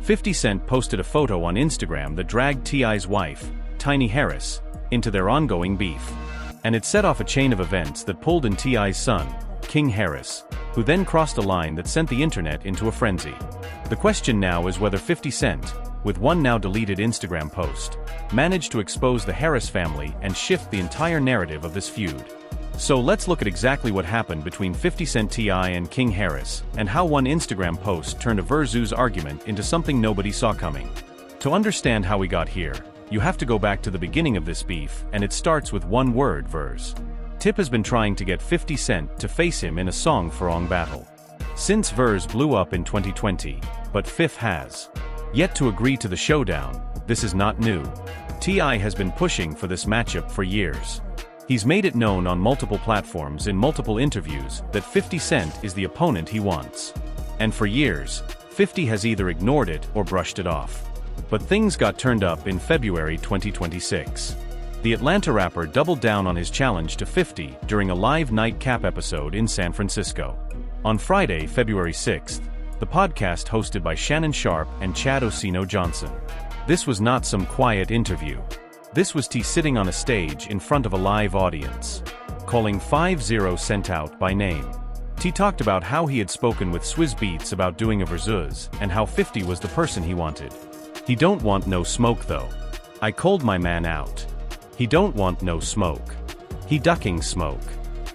50 Cent posted a photo on Instagram that dragged T.I.'s wife, Tiny Harris, into their ongoing beef. And it set off a chain of events that pulled in T.I.'s son, King Harris, who then crossed a line that sent the internet into a frenzy. The question now is whether 50 Cent, with one now deleted Instagram post, managed to expose the Harris family and shift the entire narrative of this feud. So let's look at exactly what happened between 50 Cent T.I. and King Harris, and how one Instagram post turned a versus argument into something nobody saw coming. To understand how we got here, you have to go back to the beginning of this beef, and it starts with one word: verse. Tip has been trying to get 50 Cent to face him in a song for Ong battle since Verse blew up in 2020, but Fif has yet to agree to the showdown. This is not new. T.I. has been pushing for this matchup for years. He's made it known on multiple platforms in multiple interviews that 50 Cent is the opponent he wants. And for years, 50 has either ignored it or brushed it off. But things got turned up in February 2026. The Atlanta rapper doubled down on his challenge to 50 during a live nightcap episode in San Francisco. On Friday, February 6th, the podcast hosted by Shannon Sharpe and Chad Osino Johnson. This was not some quiet interview. This was T sitting on a stage in front of a live audience, calling 50 Cent out by name. T talked about how he had spoken with Swizz Beatz about doing a versus, and how 50 was the person he wanted. He don't want no smoke though. I called my man out. He don't want no smoke. He ducking smoke.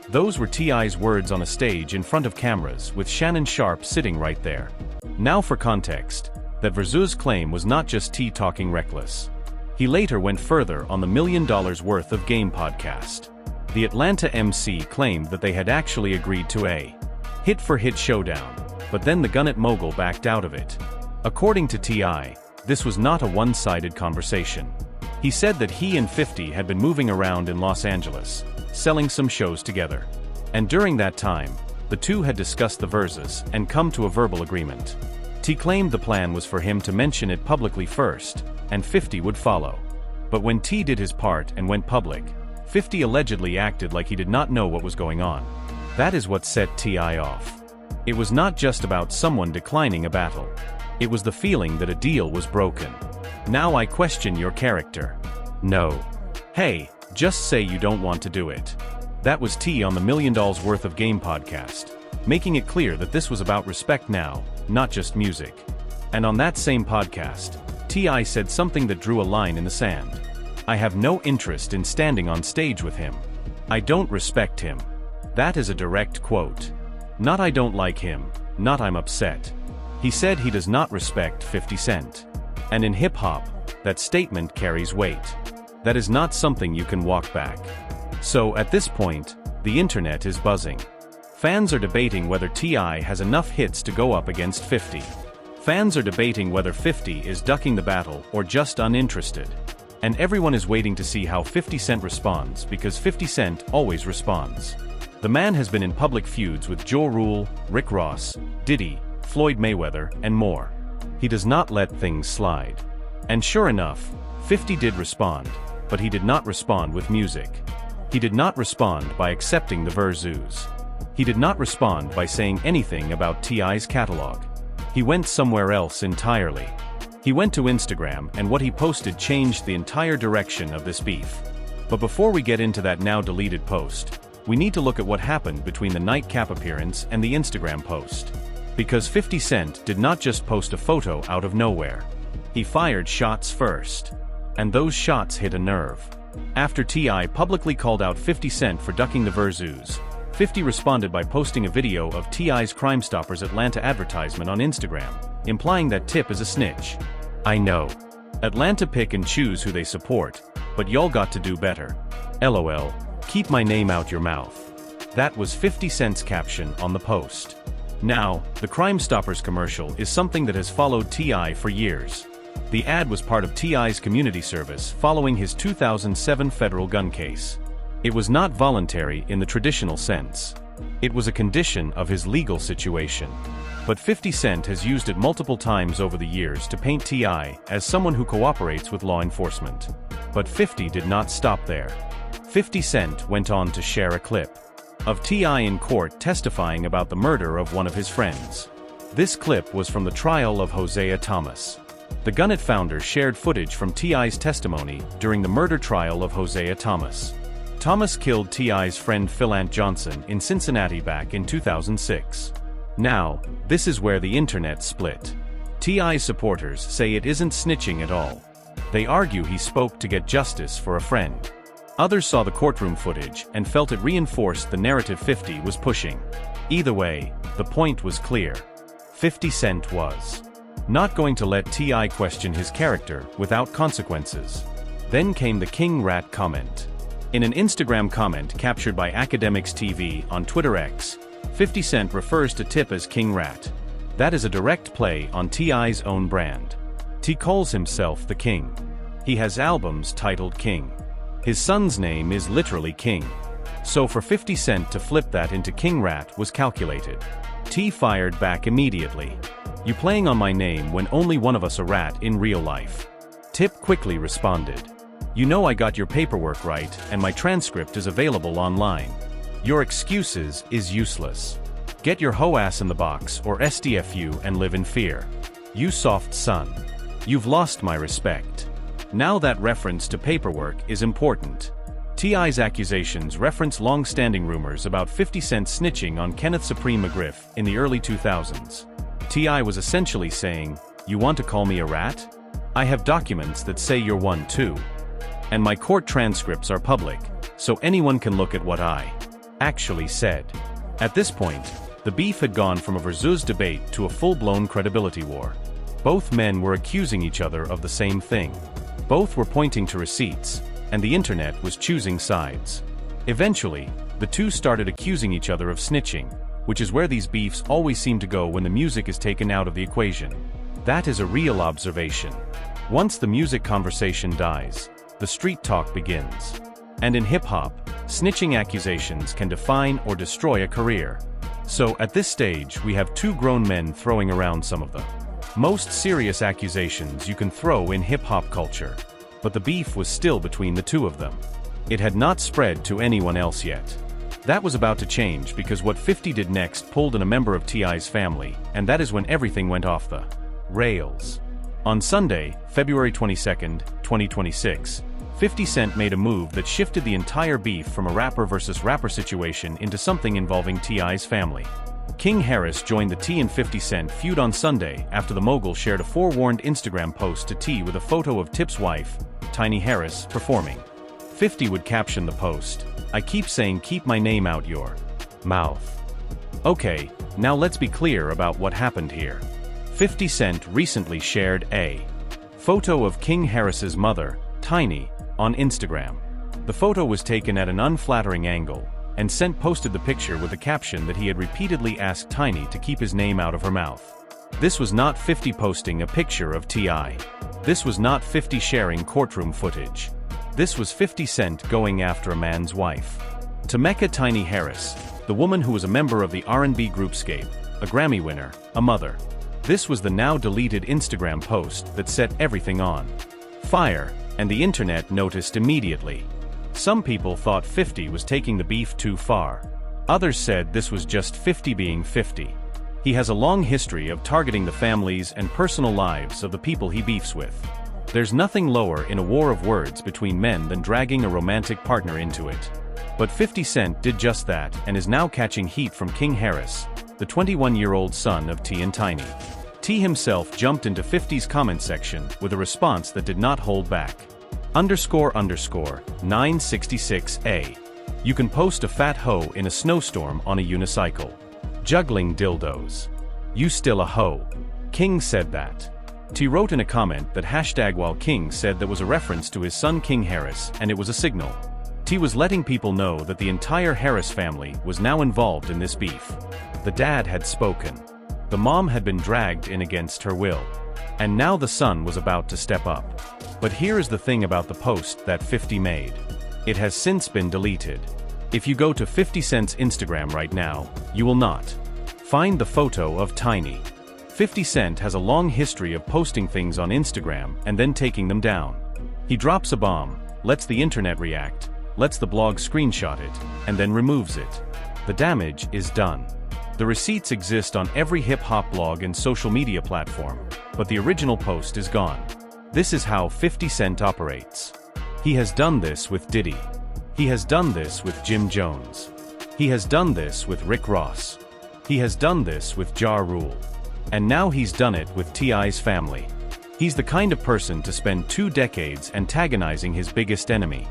Those were T.I.'s words on a stage in front of cameras with Shannon Sharpe sitting right there. Now for context, that versus claim was not just T talking reckless. He later went further on the $1 Million Worth of Game podcast. The Atlanta MC claimed that they had actually agreed to a hit-for-hit showdown, but then the Gunnet mogul backed out of it. According to T.I., this was not a one-sided conversation. He said that he and 50 had been moving around in Los Angeles, selling some shows together. And during that time, the two had discussed the versus and come to a verbal agreement. T claimed the plan was for him to mention it publicly first, and 50 would follow. But when T did his part and went public, 50 allegedly acted like he did not know what was going on. That is what set T.I. off. It was not just about someone declining a battle. It was the feeling that a deal was broken. Now I question your character. No. Hey, just say you don't want to do it. That was T on the $1 Million Worth of Game podcast, making it clear that this was about respect now, not just music. And on that same podcast, T.I. said something that drew a line in the sand. I have no interest in standing on stage with him. I don't respect him. That is a direct quote. Not I don't like him, not I'm upset. He said he does not respect 50 Cent. And in hip-hop, that statement carries weight. That is not something you can walk back. So at this point, the internet is buzzing. Fans are debating whether T.I. has enough hits to go up against 50. Fans are debating whether 50 is ducking the battle or just uninterested. And everyone is waiting to see how 50 Cent responds, because 50 Cent always responds. The man has been in public feuds with Ja Rule, Rick Ross, Diddy, Floyd Mayweather, and more. He does not let things slide. And sure enough, 50 did respond, but he did not respond with music. He did not respond by accepting the versus. He did not respond by saying anything about T.I.'s catalog. He went somewhere else entirely. He went to Instagram, and what he posted changed the entire direction of this beef. But before we get into that now deleted post, we need to look at what happened between the nightcap appearance and the Instagram post. Because 50 Cent did not just post a photo out of nowhere. He fired shots first. And those shots hit a nerve. After T.I. publicly called out 50 Cent for ducking the versus, 50 responded by posting a video of T.I.'s Crime Stoppers Atlanta advertisement on Instagram, implying that Tip is a snitch. I know. Atlanta pick and choose who they support, but y'all got to do better. LOL, keep my name out your mouth. That was 50 Cent's caption on the post. Now, the Crime Stoppers commercial is something that has followed T.I. for years. The ad was part of T.I.'s community service following his 2007 federal gun case. It was not voluntary in the traditional sense. It was a condition of his legal situation. But 50 Cent has used it multiple times over the years to paint T.I. as someone who cooperates with law enforcement. But 50 did not stop there. 50 Cent went on to share a clip of T.I. in court testifying about the murder of one of his friends. This clip was from the trial of Hosea Thomas. The Gunit founder shared footage from T.I.'s testimony during the murder trial of Hosea Thomas. Thomas killed T.I.'s friend Philante Johnson in Cincinnati back in 2006. Now, this is where the internet split. T.I.'s supporters say it isn't snitching at all. They argue he spoke to get justice for a friend. Others saw the courtroom footage and felt it reinforced the narrative 50 was pushing. Either way, the point was clear. 50 Cent was not going to let T.I. question his character without consequences. Then came the King Rat comment. In an Instagram comment captured by Academics TV on Twitter X, 50 Cent refers to Tip as King Rat. That is a direct play on T.I.'s own brand. T calls himself the King. He has albums titled King. His son's name is literally King. So for 50 Cent to flip that into King Rat was calculated. T fired back immediately. You playing on my name when only one of us a rat in real life. Tip quickly responded. You know I got your paperwork right and my transcript is available online. Your excuses is useless. Get your hoe ass in the box or SDFU and live in fear. You soft son. You've lost my respect. Now that reference to paperwork is important. T.I.'s accusations reference long-standing rumors about 50 Cent snitching on Kenneth Supreme McGriff in the early 2000s. T.I. was essentially saying, you want to call me a rat? I have documents that say you're one too. And my court transcripts are public, so anyone can look at what I actually said. At this point, the beef had gone from a versus debate to a full-blown credibility war. Both men were accusing each other of the same thing. Both were pointing to receipts, and the internet was choosing sides. Eventually, the two started accusing each other of snitching, which is where these beefs always seem to go when the music is taken out of the equation. That is a real observation. Once the music conversation dies, the street talk begins. And in hip-hop, snitching accusations can define or destroy a career. So at this stage we have two grown men throwing around some of the most serious accusations you can throw in hip-hop culture. But the beef was still between the two of them. It had not spread to anyone else yet. That was about to change because what 50 did next pulled in a member of T.I.'s family, and that is when everything went off the rails. On Sunday, February 22, 2026, 50 Cent made a move that shifted the entire beef from a rapper versus rapper situation into something involving T.I.'s family. King Harris joined the T and 50 Cent feud on Sunday after the mogul shared a forewarned Instagram post to T with a photo of Tip's wife, Tiny Harris, performing. 50 would caption the post, I keep saying keep my name out your mouth. Okay, now let's be clear about what happened here. 50 Cent recently shared a photo of King Harris's mother, Tiny, on Instagram. The photo was taken at an unflattering angle, and Cent posted the picture with a caption that he had repeatedly asked Tiny to keep his name out of her mouth. This was not 50 posting a picture of T.I. This was not 50 sharing courtroom footage. This was 50 Cent going after a man's wife. Tameka Tiny Harris, the woman who was a member of the R&B group Scape, a Grammy winner, a mother. This was the now deleted Instagram post that set everything on fire, and the internet noticed immediately. Some people thought 50 was taking the beef too far. Others said this was just 50 being 50. He has a long history of targeting the families and personal lives of the people he beefs with. There's nothing lower in a war of words between men than dragging a romantic partner into it. But 50 Cent did just that and is now catching heat from King Harris, the 21-year-old son of T and Tiny. T himself jumped into 50's comment section with a response that did not hold back. __966A. You can post a fat hoe in a snowstorm on a unicycle. Juggling dildos. You still a hoe. King said that. T wrote in a comment that #while King said that was a reference to his son King Harris and it was a signal. T was letting people know that the entire Harris family was now involved in this beef. The dad had spoken. The mom had been dragged in against her will. And now the son was about to step up. But here is the thing about the post that 50 made. It has since been deleted. If you go to 50 Cent's Instagram right now, you will not find the photo of Tiny. 50 Cent has a long history of posting things on Instagram and then taking them down. He drops a bomb, lets the internet react, lets the blog screenshot it, and then removes it. The damage is done. The receipts exist on every hip-hop blog and social media platform, but the original post is gone. This is how 50 Cent operates. He has done this with Diddy. He has done this with Jim Jones. He has done this with Rick Ross. He has done this with Ja Rule. And now he's done it with T.I.'s family. He's the kind of person to spend 2 decades antagonizing his biggest enemy.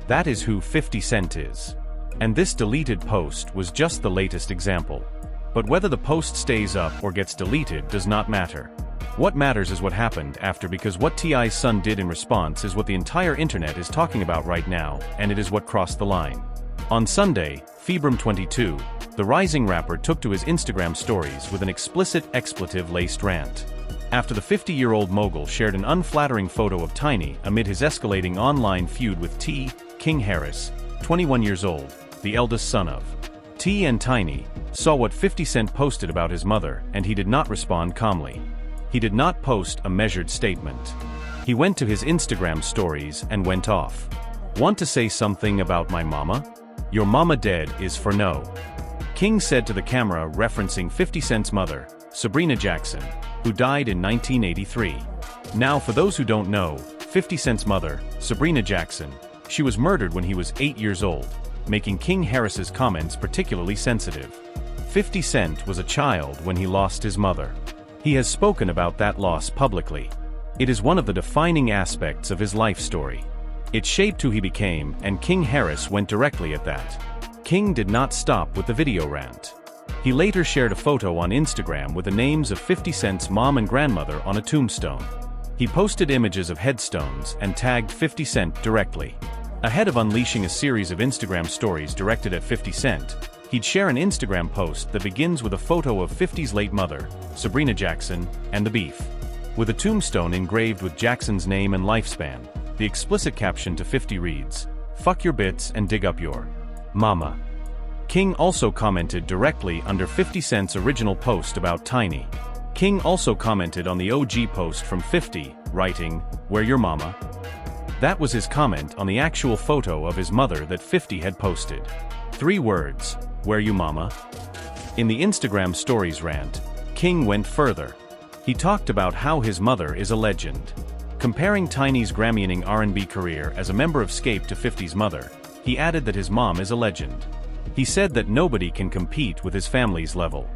That is who 50 Cent is. And this deleted post was just the latest example. But whether the post stays up or gets deleted does not matter. What matters is what happened after, because what T.I.'s son did in response is what the entire internet is talking about right now, and it is what crossed the line. On Sunday, Februm 22, the rising rapper took to his Instagram stories with an explicit expletive-laced rant. After the 50-year-old mogul shared an unflattering photo of Tiny amid his escalating online feud with T. King Harris, 21 years old, the eldest son of T. and Tiny, saw what 50 Cent posted about his mother, and he did not respond calmly. He did not post a measured statement. He went to his Instagram stories and went off. "Want to say something about my mama? Your mama dead is for no." King said to the camera, referencing 50 Cent's mother, Sabrina Jackson, who died in 1983. Now, for those who don't know, 50 Cent's mother, Sabrina Jackson, she was murdered when he was 8 years old, making King Harris's comments particularly sensitive. 50 Cent was a child when he lost his mother. He has spoken about that loss publicly. It is one of the defining aspects of his life story. It shaped who he became, and King Harris went directly at that. King did not stop with the video rant. He later shared a photo on Instagram with the names of 50 Cent's mom and grandmother on a tombstone. He posted images of headstones and tagged 50 Cent directly. Ahead of unleashing a series of Instagram stories directed at 50 Cent, he'd share an Instagram post that begins with a photo of 50's late mother, Sabrina Jackson, and the beef. With a tombstone engraved with Jackson's name and lifespan, the explicit caption to 50 reads, "Fuck your bits and dig up your mama." King also commented directly under 50 Cent's original post about Tiny. King also commented on the OG post from 50, writing, "Where your mama?" That was his comment on the actual photo of his mother that 50 had posted. 3 words, "Where you mama?" In the Instagram stories rant, King went further. He talked about how his mother is a legend. Comparing Tiny's Grammy-winning R&B career as a member of Scape to 50's mother, he added that his mom is a legend. He said that nobody can compete with his family's level.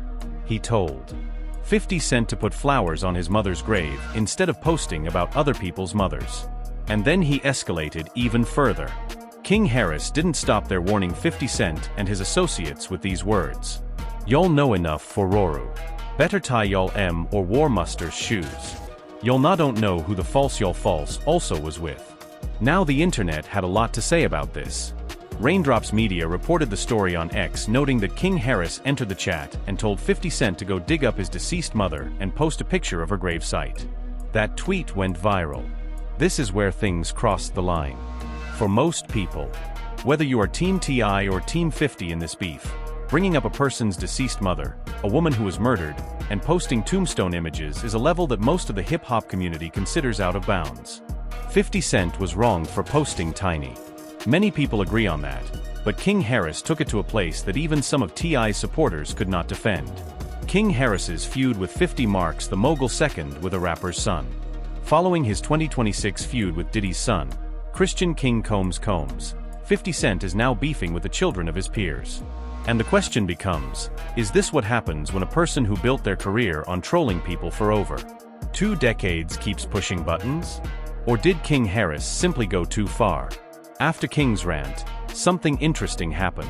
He told 50 Cent to put flowers on his mother's grave instead of posting about other people's mothers. And then he escalated even further. King Harris didn't stop there, warning 50 Cent and his associates with these words. "Y'all know enough for Roru. Better tie y'all M or War Muster's shoes. Y'all not don't know who the false y'all false also was with." Now the internet had a lot to say about this. Raindrops Media reported the story on X, noting that King Harris entered the chat and told 50 Cent to go dig up his deceased mother and post a picture of her gravesite. That tweet went viral. This is where things crossed the line. For most people, whether you are Team T.I. or Team 50 in this beef, bringing up a person's deceased mother, a woman who was murdered, and posting tombstone images is a level that most of the hip-hop community considers out of bounds. 50 Cent was wrong for posting Tiny. Many people agree on that, but King Harris took it to a place that even some of T.I.'s supporters could not defend. King Harris's feud with 50 marks the mogul second with a rapper's son. Following his 2026 feud with Diddy's son, Christian King Combs, 50 Cent is now beefing with the children of his peers. And the question becomes, is this what happens when a person who built their career on trolling people for over 2 decades keeps pushing buttons? Or did King Harris simply go too far? After King's rant, something interesting happened.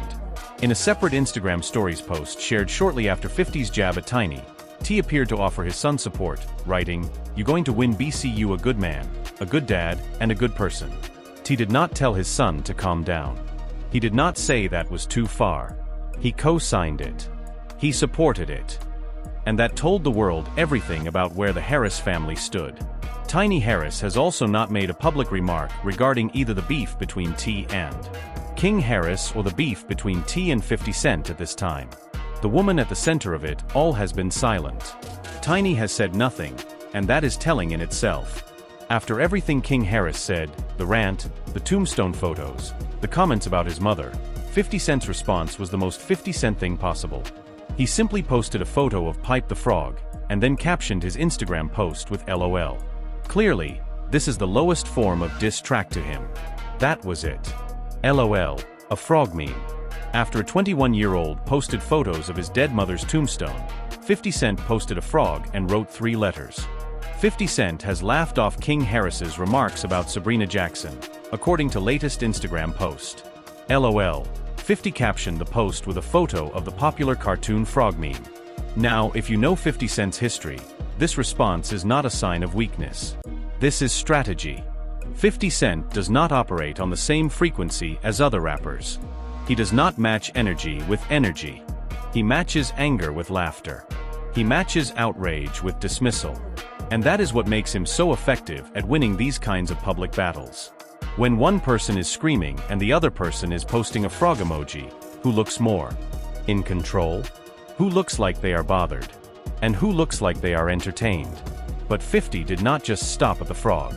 In a separate Instagram stories post shared shortly after 50's jab at Tiny, T appeared to offer his son support, writing, "You going to win BCU, a good man, a good dad, and a good person." T did not tell his son to calm down. He did not say that was too far. He co-signed it. He supported it. And that told the world everything about where the Harris family stood. Tiny Harris has also not made a public remark regarding either the beef between T and King Harris or the beef between T and 50 Cent at this time. The woman at the center of it all has been silent. Tiny has said nothing, and that is telling in itself. After everything King Harris said, the rant, the tombstone photos, the comments about his mother, 50 Cent's response was the most 50 Cent thing possible. He simply posted a photo of Pipe the Frog, and then captioned his Instagram post with LOL. Clearly, this is the lowest form of diss track to him. That was it. LOL, a frog meme. After a 21-year-old posted photos of his dead mother's tombstone, 50 Cent posted a frog and wrote 3 letters. 50 Cent has laughed off King Harris's remarks about Sabrina Jackson, according to latest Instagram post. LOL, 50 captioned the post with a photo of the popular cartoon frog meme. Now, if you know 50 Cent's history, this response is not a sign of weakness. This is strategy. 50 Cent does not operate on the same frequency as other rappers. He does not match energy with energy. He matches anger with laughter. He matches outrage with dismissal. And that is what makes him so effective at winning these kinds of public battles. When one person is screaming and the other person is posting a frog emoji, who looks more in control? Who looks like they are bothered? And who looks like they are entertained? But 50 did not just stop at the frog.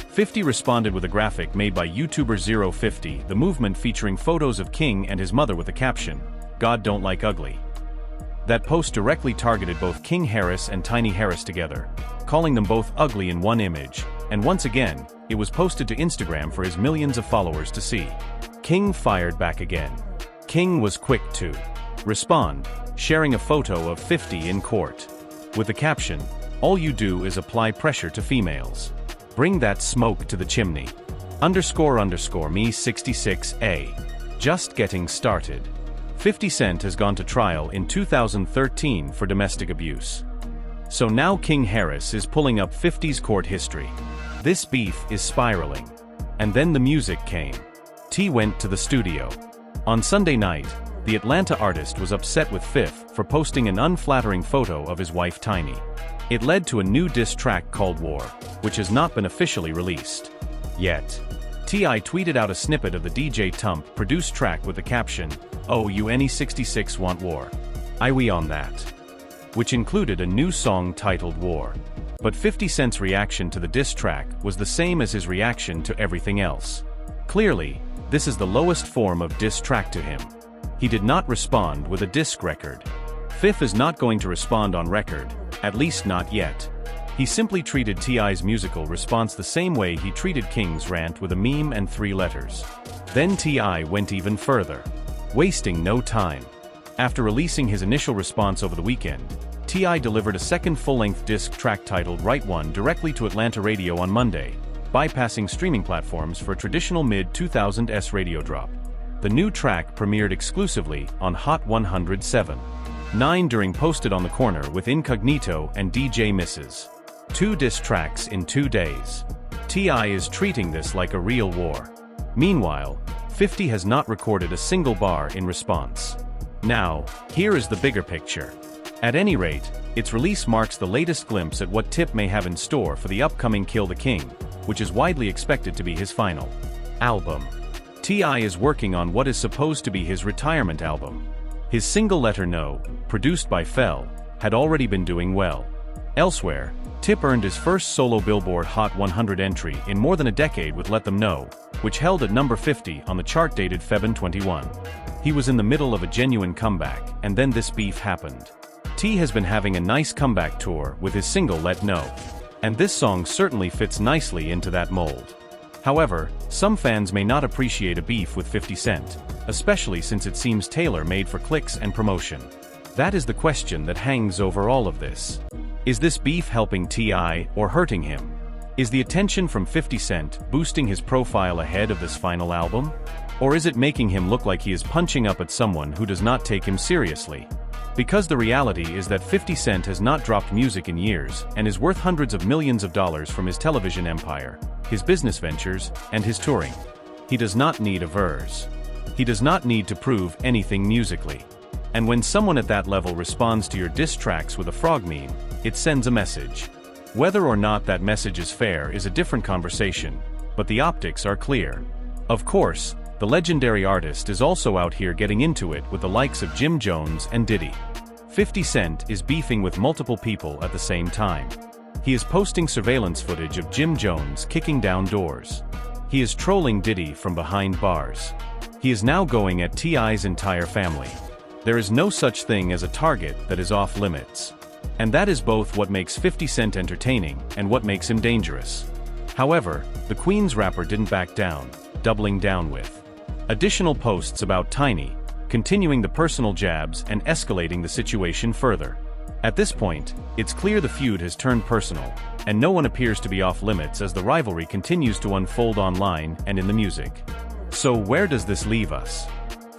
50 responded with a graphic made by YouTuber Zero50, the movement featuring photos of King and his mother with the caption, "God don't like ugly." That post directly targeted both King Harris and Tiny Harris together, calling them both ugly in one image, and once again, it was posted to Instagram for his millions of followers to see. King fired back again. King was quick to respond, sharing a photo of 50 in court. With the caption, "All you do is apply pressure to females. Bring that smoke to the chimney. _ me 66A. Just getting started." 50 Cent has gone to trial in 2013 for domestic abuse. So now King Harris is pulling up 50's court history. This beef is spiraling. And then the music came. T went to the studio. On Sunday night, the Atlanta artist was upset with 50 for posting an unflattering photo of his wife Tiny. It led to a new diss track called War, which has not been officially released yet. T.I. tweeted out a snippet of the DJ Tump produced track with the caption, "Oh, you any 66 want war? I we on that," which included a new song titled War. But 50 Cent's reaction to the diss track was the same as his reaction to everything else. Clearly, this is the lowest form of diss track to him. He did not respond with a disc record. 50 is not going to respond on record, at least not yet. He simply treated T.I.'s musical response the same way he treated King's rant with a meme and 3 letters. Then T.I. went even further, wasting no time. After releasing his initial response over the weekend, T.I. delivered a second full-length disc track titled Right One directly to Atlanta radio on Monday, bypassing streaming platforms for a traditional mid-2000s radio drop. The new track premiered exclusively on Hot 107.9 during Posted on the Corner with Incognito and DJ Mrs. 2 diss tracks in 2 days. T.I. is treating this like a real war. Meanwhile, 50 has not recorded a single bar in response. Now, here is the bigger picture. At any rate, its release marks the latest glimpse at what Tip may have in store for the upcoming Kill the King, which is widely expected to be his final album. T.I. is working on what is supposed to be his retirement album. His single Letter No, produced by Fell, had already been doing well. Elsewhere, Tip earned his first solo Billboard Hot 100 entry in more than a decade with Let Them Know, which held at number 50 on the chart dated February 21. He was in the middle of a genuine comeback, and then this beef happened. T has been having a nice comeback tour with his single Let Know. And this song certainly fits nicely into that mold. However, some fans may not appreciate a beef with 50 Cent, especially since it seems tailor-made for clicks and promotion. That is the question that hangs over all of this. Is this beef helping T.I. or hurting him? Is the attention from 50 Cent boosting his profile ahead of this final album? Or is it making him look like he is punching up at someone who does not take him seriously? Because the reality is that 50 Cent has not dropped music in years and is worth hundreds of millions of dollars from his television empire, his business ventures, and his touring. He does not need a verse. He does not need to prove anything musically. And when someone at that level responds to your diss tracks with a frog meme, it sends a message. Whether or not that message is fair is a different conversation, but the optics are clear. Of course, the legendary artist is also out here getting into it with the likes of Jim Jones and Diddy. 50 Cent is beefing with multiple people at the same time. He is posting surveillance footage of Jim Jones kicking down doors. He is trolling Diddy from behind bars. He is now going at T.I.'s entire family. There is no such thing as a target that is off limits. And that is both what makes 50 Cent entertaining and what makes him dangerous. However, the Queens rapper didn't back down, doubling down with additional posts about Tiny, continuing the personal jabs and escalating the situation further. At this point, it's clear the feud has turned personal, and no one appears to be off limits as the rivalry continues to unfold online and in the music. So where does this leave us?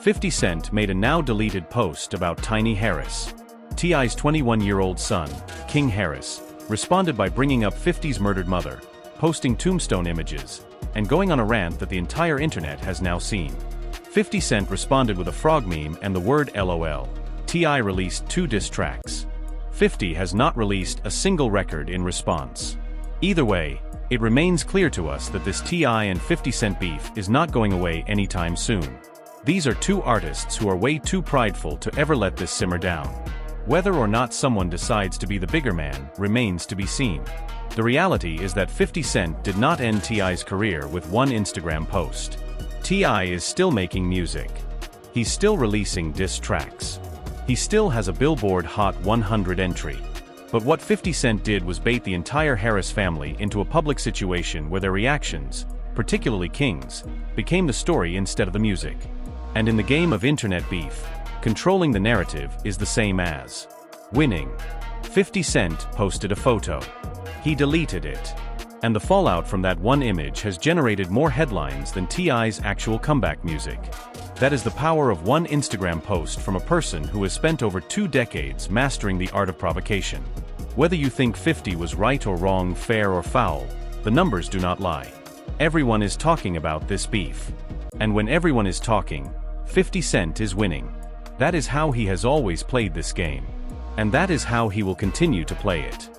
50 Cent made a now-deleted post about Tiny Harris. T.I.'s 21-year-old son, King Harris, responded by bringing up 50's murdered mother, posting tombstone images, and going on a rant that the entire internet has now seen. 50 Cent responded with a frog meme and the word LOL. T.I. released 2 diss tracks. 50 has not released a single record in response. Either way, it remains clear to us that this T.I. and 50 Cent beef is not going away anytime soon. These are two artists who are way too prideful to ever let this simmer down. Whether or not someone decides to be the bigger man remains to be seen. The reality is that 50 Cent did not end T.I.'s career with one Instagram post. T.I. is still making music. He's still releasing diss tracks. He still has a Billboard Hot 100 entry. But what 50 Cent did was bait the entire Harris family into a public situation where their reactions, particularly King's, became the story instead of the music. And in the game of internet beef, controlling the narrative is the same as winning. 50 Cent posted a photo. He deleted it. And the fallout from that one image has generated more headlines than T.I.'s actual comeback music. That is the power of one Instagram post from a person who has spent over 2 decades mastering the art of provocation. Whether you think 50 was right or wrong, fair or foul, the numbers do not lie. Everyone is talking about this beef. And when everyone is talking, 50 Cent is winning. That is how he has always played this game. And that is how he will continue to play it.